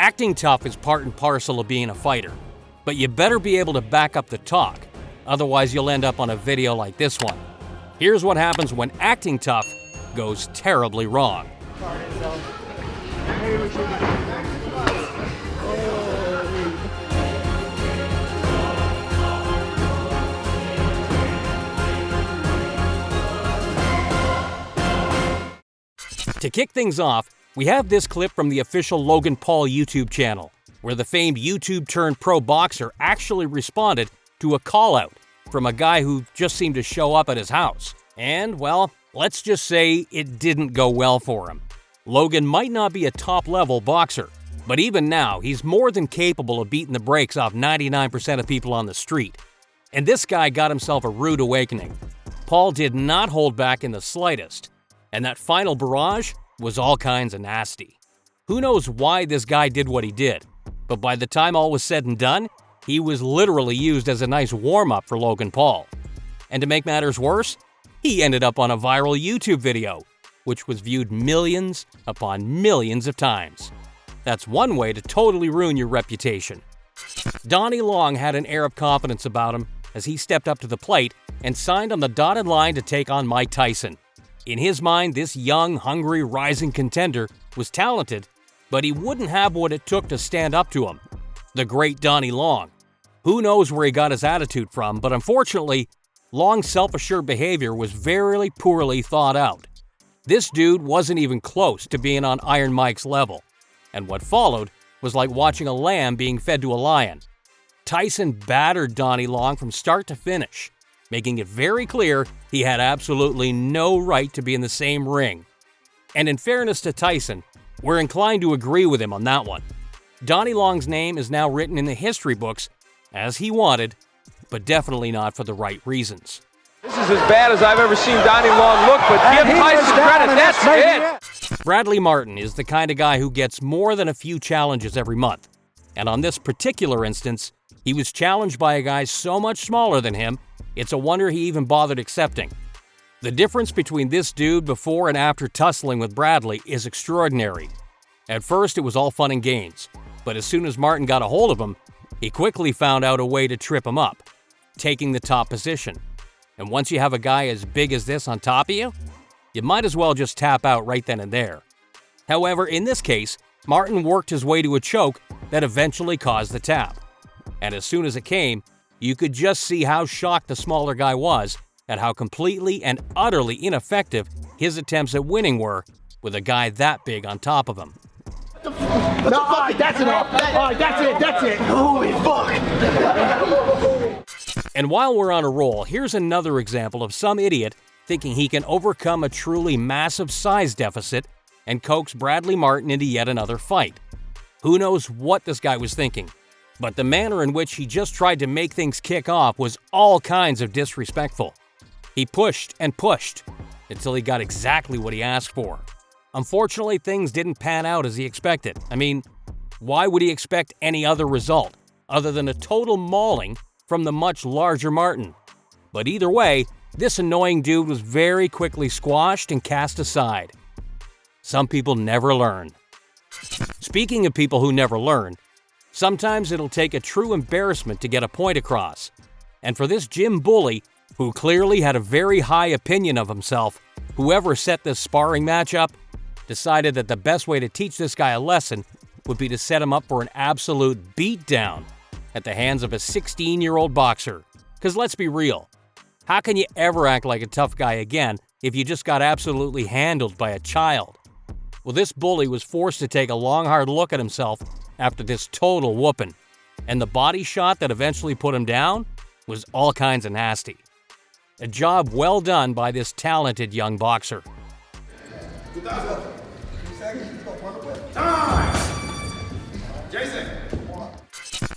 Acting tough is part and parcel of being a fighter, but you better be able to back up the talk, otherwise you'll end up on a video like this one. Here's what happens when acting tough goes terribly wrong. To kick things off, we have this clip from the official Logan Paul YouTube channel, where the famed YouTube-turned-pro boxer actually responded to a call-out from a guy who just seemed to show up at his house. And, well, let's just say it didn't go well for him. Logan might not be a top-level boxer, but even now, he's more than capable of beating the brakes off 99% of people on the street. And this guy got himself a rude awakening. Paul did not hold back in the slightest, and that final barrage was all kinds of nasty. Who knows why this guy did what he did, but by the time all was said and done, he was literally used as a nice warm-up for Logan Paul. And to make matters worse, he ended up on a viral YouTube video, which was viewed millions upon millions of times. That's one way to totally ruin your reputation. Donnie Long had an air of confidence about him as he stepped up to the plate and signed on the dotted line to take on Mike Tyson. In his mind, this young, hungry, rising contender was talented, but he wouldn't have what it took to stand up to him. The great Donnie Long. Who knows where he got his attitude from, but unfortunately, Long's self-assured behavior was very poorly thought out. This dude wasn't even close to being on Iron Mike's level, and what followed was like watching a lamb being fed to a lion. Tyson battered Donnie Long from start to finish, making it very clear he had absolutely no right to be in the same ring. And in fairness to Tyson, we're inclined to agree with him on that one. Donnie Long's name is now written in the history books as he wanted, but definitely not for the right reasons. This is as bad as I've ever seen Donnie Long look, but give Tyson credit, that's it! Bradley Martin is the kind of guy who gets more than a few challenges every month. And on this particular instance, he was challenged by a guy so much smaller than him, it's a wonder he even bothered accepting. The difference between this dude before and after tussling with Bradley is extraordinary. At first, it was all fun and games, but as soon as Martin got a hold of him, he quickly found out a way to trip him up, taking the top position. And once you have a guy as big as this on top of you, you might as well just tap out right then and there. However, in this case, Martin worked his way to a choke that eventually caused the tap. And as soon as it came, you could just see how shocked the smaller guy was at how completely and utterly ineffective his attempts at winning were with a guy that big on top of him. That's enough. That's it. Holy fuck. And while we're on a roll, here's another example of some idiot thinking he can overcome a truly massive size deficit and coax Bradley Martin into yet another fight. Who knows what this guy was thinking? But the manner in which he just tried to make things kick off was all kinds of disrespectful. He pushed and pushed until he got exactly what he asked for. Unfortunately, things didn't pan out as he expected. I mean, why would he expect any other result other than a total mauling from the much larger Martin? But either way, this annoying dude was very quickly squashed and cast aside. Some people never learn. Speaking of people who never learn, sometimes it'll take a true embarrassment to get a point across. And for this gym bully, who clearly had a very high opinion of himself, whoever set this sparring matchup decided that the best way to teach this guy a lesson would be to set him up for an absolute beatdown at the hands of a 16-year-old boxer. Because let's be real, how can you ever act like a tough guy again if you just got absolutely handled by a child? Well, this bully was forced to take a long, hard look at himself after this total whooping, and the body shot that eventually put him down was all kinds of nasty. A job well done by this talented young boxer.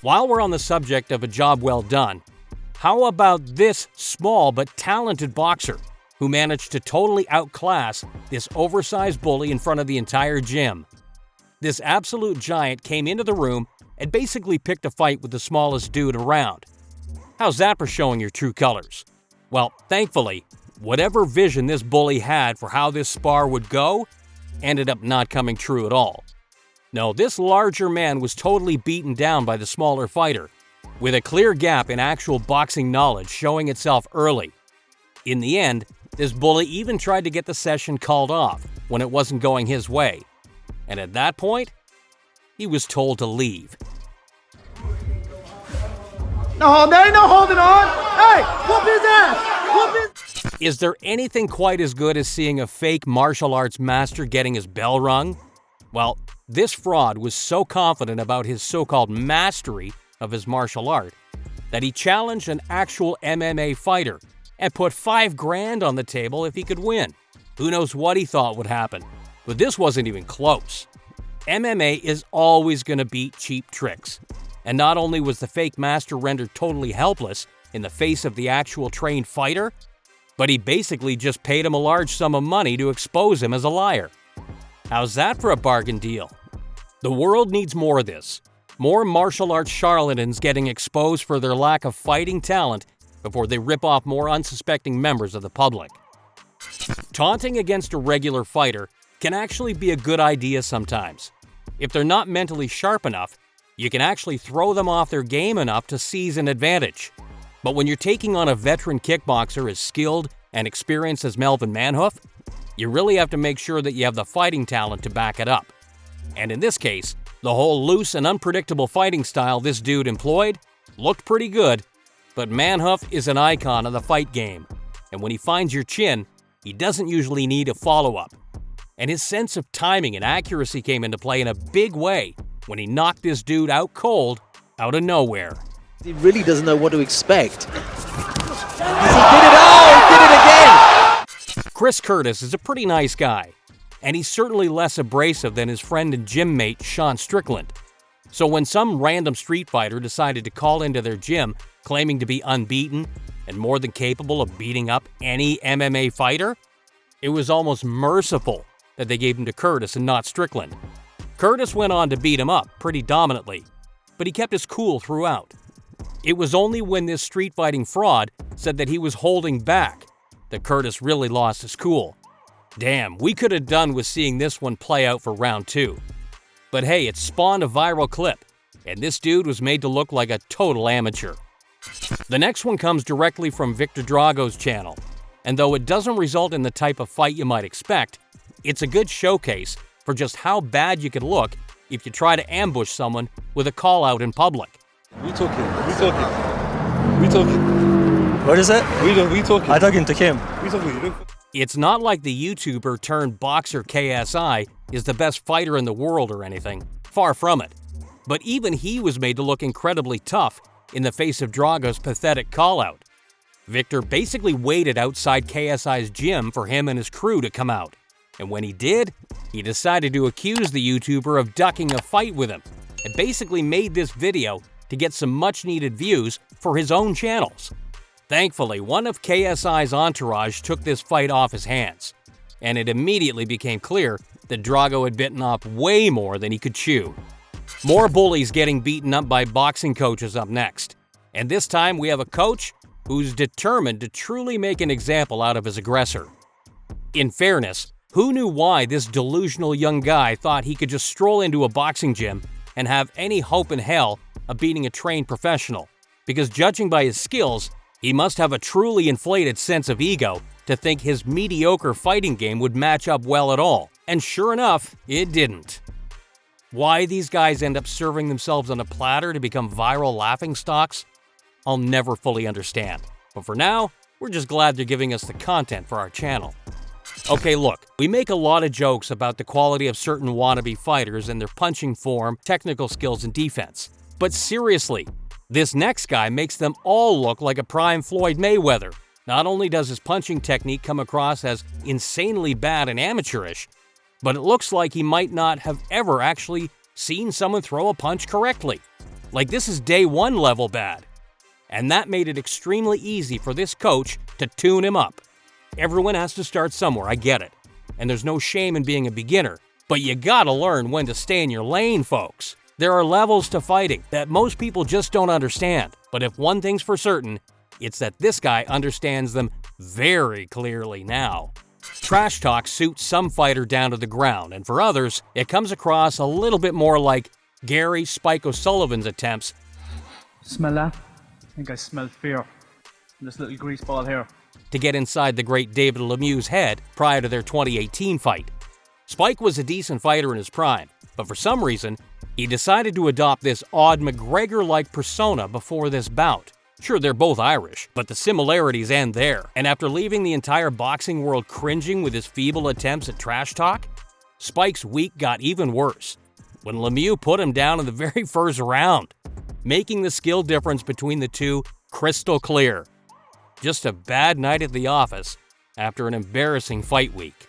While we're on the subject of a job well done, how about this small but talented boxer who managed to totally outclass this oversized bully in front of the entire gym? This absolute giant came into the room and basically picked a fight with the smallest dude around. How's that for showing your true colors? Well, thankfully, whatever vision this bully had for how this spar would go ended up not coming true at all. No, this larger man was totally beaten down by the smaller fighter, with a clear gap in actual boxing knowledge showing itself early. In the end, this bully even tried to get the session called off when it wasn't going his way. And at that point, he was told to leave. No, there ain't no holding on. Hey, whoop his ass. Whoop his... Is there anything quite as good as seeing a fake martial arts master getting his bell rung? Well, this fraud was so confident about his so-called mastery of his martial art that he challenged an actual MMA fighter and put $5,000 on the table if he could win. Who knows what he thought would happen, but this wasn't even close. MMA is always going to beat cheap tricks. And not only was the fake master rendered totally helpless in the face of the actual trained fighter, but he basically just paid him a large sum of money to expose him as a liar. How's that for a bargain deal? The world needs more of this. More martial arts charlatans getting exposed for their lack of fighting talent before they rip off more unsuspecting members of the public. Taunting against a regular fighter can actually be a good idea sometimes. If they're not mentally sharp enough, you can actually throw them off their game enough to seize an advantage. But when you're taking on a veteran kickboxer as skilled and experienced as Melvin Manhoof, you really have to make sure that you have the fighting talent to back it up. And in this case, the whole loose and unpredictable fighting style this dude employed looked pretty good, but Manhoof is an icon of the fight game, and when he finds your chin, he doesn't usually need a follow-up. And his sense of timing and accuracy came into play in a big way when he knocked this dude out cold, out of nowhere. He really doesn't know what to expect. He did it! Oh, he did it again! Chris Curtis is a pretty nice guy, and he's certainly less abrasive than his friend and gym mate Sean Strickland. So when some random street fighter decided to call into their gym claiming to be unbeaten and more than capable of beating up any MMA fighter, it was almost merciful that they gave him to Curtis and not Strickland. Curtis went on to beat him up pretty dominantly, but he kept his cool throughout. It was only when this street fighting fraud said that he was holding back that Curtis really lost his cool. Damn, we could have done with seeing this one play out for round 2. But hey, it spawned a viral clip, and this dude was made to look like a total amateur. The next one comes directly from Victor Drago's channel, and though it doesn't result in the type of fight you might expect, it's a good showcase for just how bad you could look if you try to ambush someone with a call-out in public. We talking. What is it? We talking. I'm talking to Kim. We talking. It's not like the YouTuber turned boxer KSI is the best fighter in the world or anything. Far from it. But even he was made to look incredibly tough in the face of Drago's pathetic call-out. Victor basically waited outside KSI's gym for him and his crew to come out. And when he did, he decided to accuse the YouTuber of ducking a fight with him and basically made this video to get some much-needed views for his own channels. Thankfully, one of KSI's entourage took this fight off his hands, and it immediately became clear that Drago had bitten off way more than he could chew. More bullies getting beaten up by boxing coaches up next, and this time we have a coach who's determined to truly make an example out of his aggressor. In fairness, who knew why this delusional young guy thought he could just stroll into a boxing gym and have any hope in hell of beating a trained professional? Because judging by his skills, he must have a truly inflated sense of ego to think his mediocre fighting game would match up well at all. And sure enough, it didn't. Why these guys end up serving themselves on a platter to become viral laughingstocks, I'll never fully understand. But for now, we're just glad they're giving us the content for our channel. Okay, look, we make a lot of jokes about the quality of certain wannabe fighters and their punching form, technical skills, and defense. But seriously, this next guy makes them all look like a prime Floyd Mayweather. Not only does his punching technique come across as insanely bad and amateurish, but it looks like he might not have ever actually seen someone throw a punch correctly. Like this is day one level bad. And that made it extremely easy for this coach to tune him up. Everyone has to start somewhere, I get it. And there's no shame in being a beginner, but you gotta learn when to stay in your lane, folks. There are levels to fighting that most people just don't understand, but if one thing's for certain, it's that this guy understands them very clearly now. Trash talk suits some fighter down to the ground, and for others, it comes across a little bit more like Gary Spike O'Sullivan's attempts. Smell that? I think I smell fear. This little grease ball here. To get inside the great David Lemieux's head prior to their 2018 fight. Spike was a decent fighter in his prime, but for some reason, he decided to adopt this odd McGregor-like persona before this bout. Sure, they're both Irish, but the similarities end there. And after leaving the entire boxing world cringing with his feeble attempts at trash talk, Spike's week got even worse when Lemieux put him down in the very first round, making the skill difference between the two crystal clear. Just a bad night at the office after an embarrassing fight week.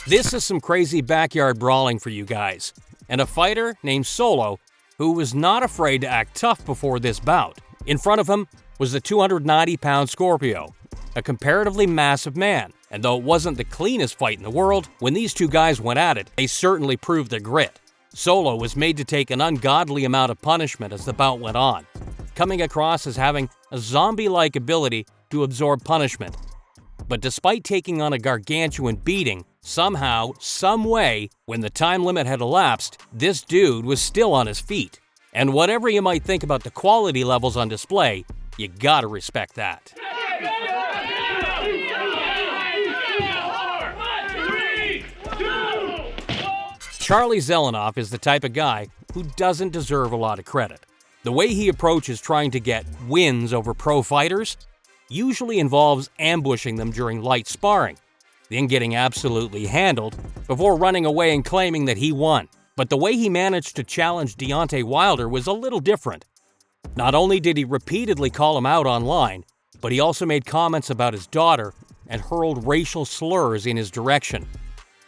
This is some crazy backyard brawling for you guys, and a fighter named Solo who was not afraid to act tough before this bout. In front of him was the 290-pound Scorpio, a comparatively massive man, and though it wasn't the cleanest fight in the world, when these two guys went at it, they certainly proved their grit. Solo was made to take an ungodly amount of punishment as the bout went on, coming across as having a zombie-like ability to absorb punishment. But despite taking on a gargantuan beating, somehow, someway, when the time limit had elapsed, this dude was still on his feet. And whatever you might think about the quality levels on display, you gotta respect that. Charlie Zelenoff is the type of guy who doesn't deserve a lot of credit. The way he approaches trying to get wins over pro fighters usually involves ambushing them during light sparring, then getting absolutely handled before running away and claiming that he won. But the way he managed to challenge Deontay Wilder was a little different. Not only did he repeatedly call him out online, but he also made comments about his daughter and hurled racial slurs in his direction.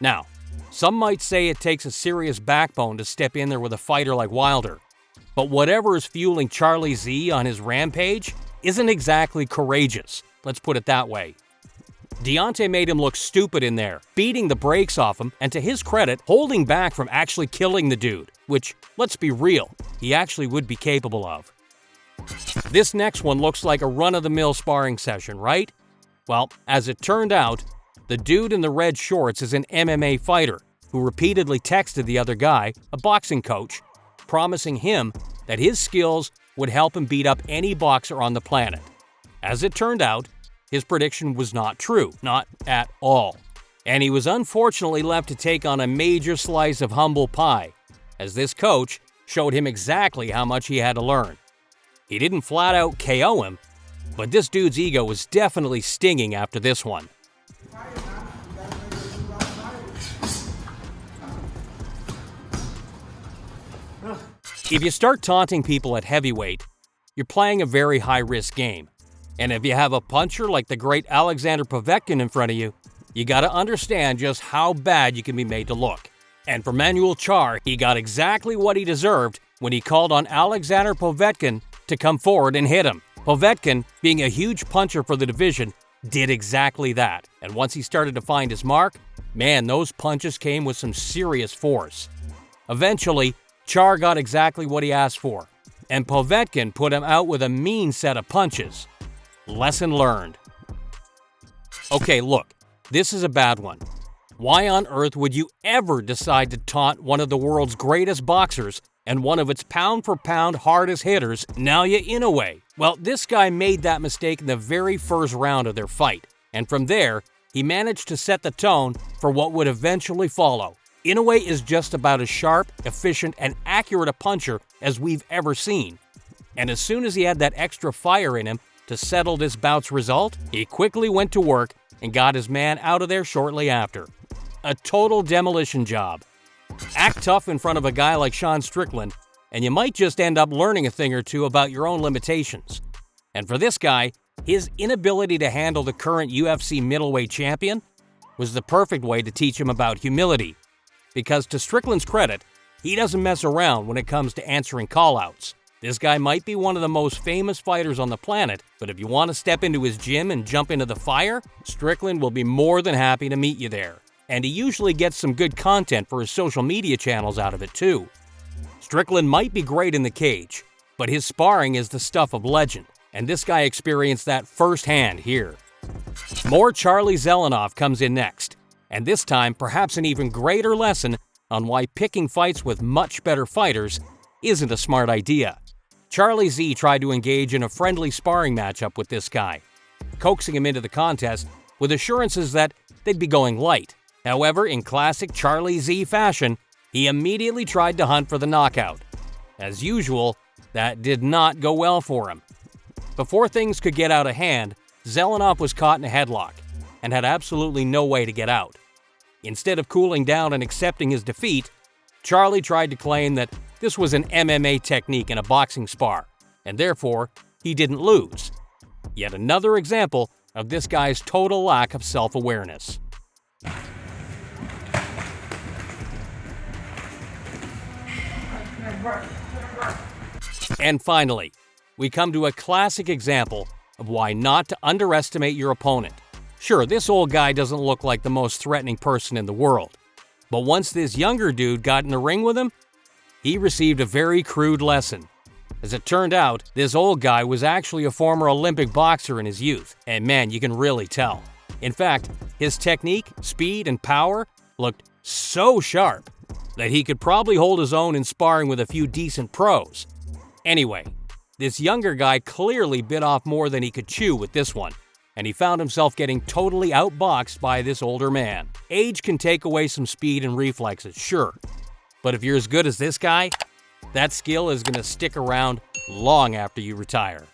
Now, some might say it takes a serious backbone to step in there with a fighter like Wilder, but whatever is fueling Charlie Z on his rampage isn't exactly courageous, let's put it that way. Deontay made him look stupid in there, beating the brakes off him, and to his credit, holding back from actually killing the dude, which, let's be real, he actually would be capable of. This next one looks like a run-of-the-mill sparring session, right? Well, as it turned out, the dude in the red shorts is an MMA fighter who repeatedly texted the other guy, a boxing coach, promising him that his skills would help him beat up any boxer on the planet. As it turned out, his prediction was not true, not at all. And he was unfortunately left to take on a major slice of humble pie, as this coach showed him exactly how much he had to learn. He didn't flat out KO him, but this dude's ego was definitely stinging after this one. If you start taunting people at heavyweight, you're playing a very high-risk game. And if you have a puncher like the great Alexander Povetkin in front of you, you gotta understand just how bad you can be made to look. And for Manuel Charr, he got exactly what he deserved when he called on Alexander Povetkin to come forward and hit him. Povetkin, being a huge puncher for the division, did exactly that. And once he started to find his mark, man, those punches came with some serious force. Eventually, Charr got exactly what he asked for, and Povetkin put him out with a mean set of punches. Lesson learned. Okay, look, this is a bad one. Why on earth would you ever decide to taunt one of the world's greatest boxers and one of its pound-for-pound hardest hitters, Naoya Inoue? Well, this guy made that mistake in the very first round of their fight, and from there, he managed to set the tone for what would eventually follow. Inoue is just about as sharp, efficient, and accurate a puncher as we've ever seen. And as soon as he had that extra fire in him to settle this bout's result, he quickly went to work and got his man out of there shortly after. A total demolition job. Act tough in front of a guy like Sean Strickland, and you might just end up learning a thing or two about your own limitations. And for this guy, his inability to handle the current UFC middleweight champion was the perfect way to teach him about humility. Because to Strickland's credit, he doesn't mess around when it comes to answering call-outs. This guy might be one of the most famous fighters on the planet, but if you want to step into his gym and jump into the fire, Strickland will be more than happy to meet you there. And he usually gets some good content for his social media channels out of it too. Strickland might be great in the cage, but his sparring is the stuff of legend, and this guy experienced that firsthand here. More Charlie Zelenoff comes in next, and this time perhaps an even greater lesson on why picking fights with much better fighters isn't a smart idea. Charlie Z tried to engage in a friendly sparring matchup with this guy, coaxing him into the contest with assurances that they'd be going light. However, in classic Charlie Z fashion, he immediately tried to hunt for the knockout. As usual, that did not go well for him. Before things could get out of hand, Zelenoff was caught in a headlock and had absolutely no way to get out. Instead of cooling down and accepting his defeat, Charlie tried to claim that this was an MMA technique in a boxing spar, and therefore, he didn't lose. Yet another example of this guy's total lack of self-awareness. And finally, we come to a classic example of why not to underestimate your opponent. Sure, this old guy doesn't look like the most threatening person in the world, but once this younger dude got in the ring with him, he received a very crude lesson. As it turned out, this old guy was actually a former Olympic boxer in his youth, and man, you can really tell. In fact, his technique, speed, and power looked so sharp that he could probably hold his own in sparring with a few decent pros. Anyway, this younger guy clearly bit off more than he could chew with this one, and he found himself getting totally outboxed by this older man. Age can take away some speed and reflexes, sure, but if you're as good as this guy, that skill is going to stick around long after you retire.